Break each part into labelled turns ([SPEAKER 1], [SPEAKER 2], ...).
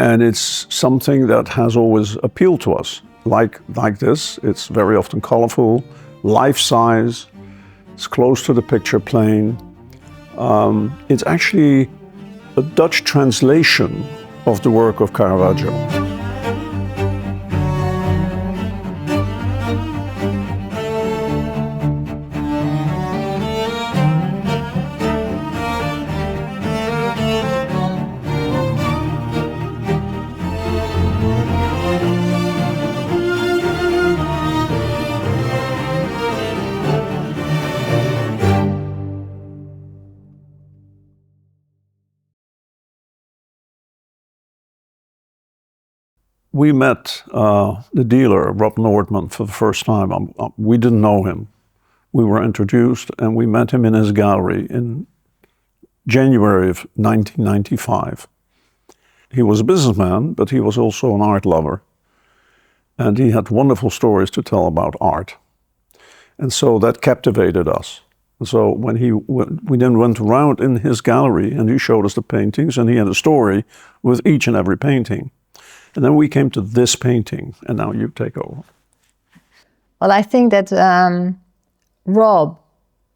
[SPEAKER 1] And it's something that has always appealed to us. Like this, it's very often colorful, life-size, it's close to the picture plane. It's actually a Dutch translation of the work of Caravaggio. We met the dealer, Rob Noordman, for the first time. We didn't know him. We were introduced and we met him in his gallery in January of 1995. He was a businessman, but he was also an art lover. And he had wonderful stories to tell about art. And so that captivated us. And so when we then went around in his gallery and he showed us the paintings and he had a story with each and every painting. And then we came to this painting, and now you take over.
[SPEAKER 2] Well, I think that Rob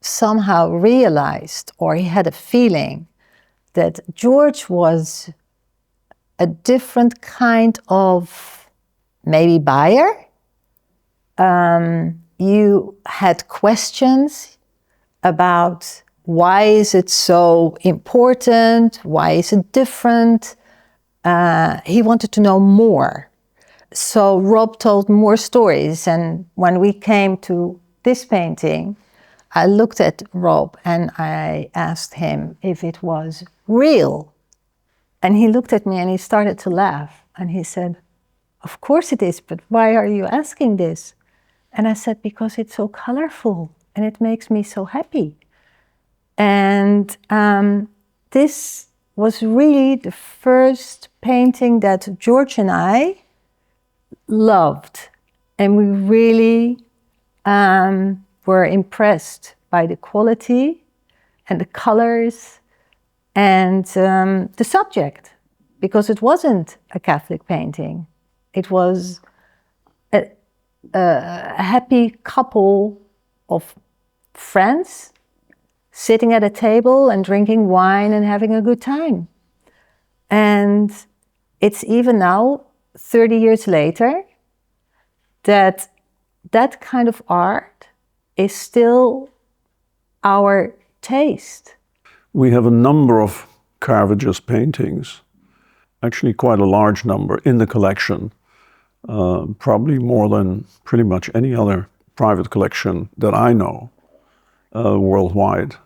[SPEAKER 2] somehow realized, or he had a feeling, that George was a different kind of maybe buyer. You had questions about why is it so important, why is it different? He wanted to know more. So Rob told more stories, and when we came to this painting, I looked at Rob and I asked him if it was real. And he looked at me and he started to laugh and he said, "Of course it is, but why are you asking this?" And I said, "Because it's so colorful and it makes me so happy." And this was really the first painting that George and I loved. And we really were impressed by the quality and the colors and the subject, because it wasn't a Catholic painting. It was a happy couple of friends sitting at a table and drinking wine and having a good time. And it's even now, 30 years later, that kind of art is still our taste.
[SPEAKER 1] We have a number of Caravaggios paintings, actually quite a large number in the collection, probably more than pretty much any other private collection that I know worldwide.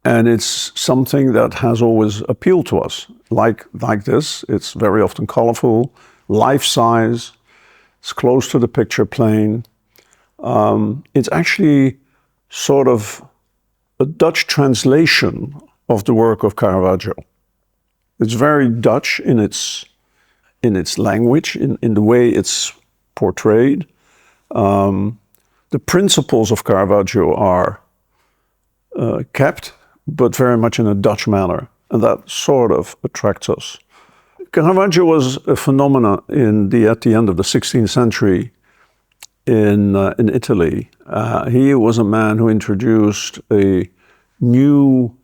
[SPEAKER 1] And it's something that has always appealed to us. Like this, it's very often colorful, life-size, it's close to the picture plane. It's actually sort of a Dutch translation of the work of Caravaggio. It's very Dutch in its language, in the way it's portrayed. The principles of Caravaggio are kept, but very much in a Dutch manner, and that sort of attracts us. Caravaggio was a phenomenon at the end of the 16th century in Italy. He was a man who introduced a new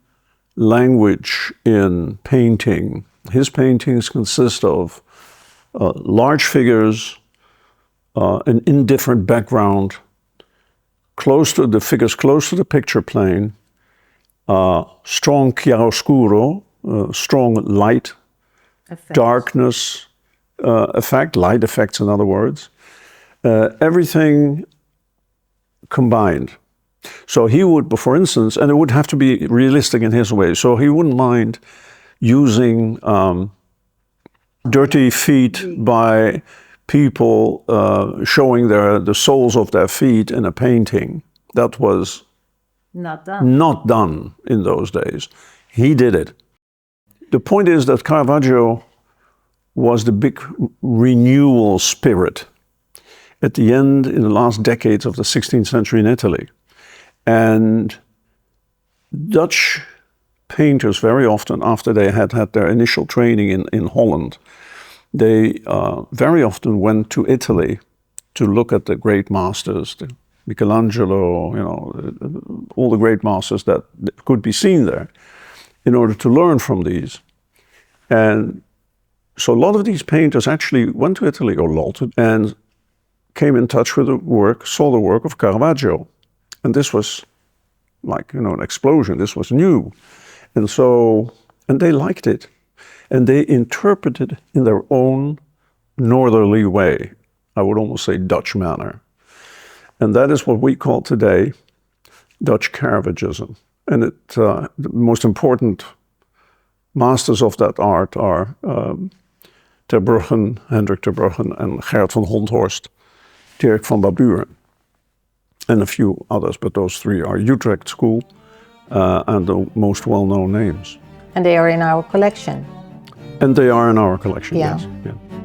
[SPEAKER 1] language in painting. His paintings consist of large figures, an indifferent background, close to the picture plane, strong chiaroscuro, strong light, effects. Darkness light effects in other words, everything combined. So he would, for instance, and it would have to be realistic in his way, so he wouldn't mind using dirty feet by people showing the soles of their feet in a painting. That was not done in those days. He did it. The point is that Caravaggio was the big renewal spirit at the end, in the last decades of the 16th century in Italy. And Dutch painters very often, after they had their initial training in Holland, they very often went to Italy to look at the great masters, the Michelangelo, all the great masters that could be seen there, in order to learn from these. And so a lot of these painters actually went to Italy, or and came in touch with the work, saw the work of Caravaggio. And this was like, an explosion. This was new. And they liked it. And they interpreted it in their own northerly way. I would almost say Dutch manner. And that is what we call today Dutch Caravaggism. And the most important masters of that art are Ter Bruggen, Hendrik Ter Bruggen, and Gerrit van Honthorst, Dirk van Baburen, and a few others. But those three are Utrecht School and the most well-known names.
[SPEAKER 2] And they are in our collection.
[SPEAKER 1] And they are in our collection,
[SPEAKER 2] Yeah.
[SPEAKER 1] yes. Yeah.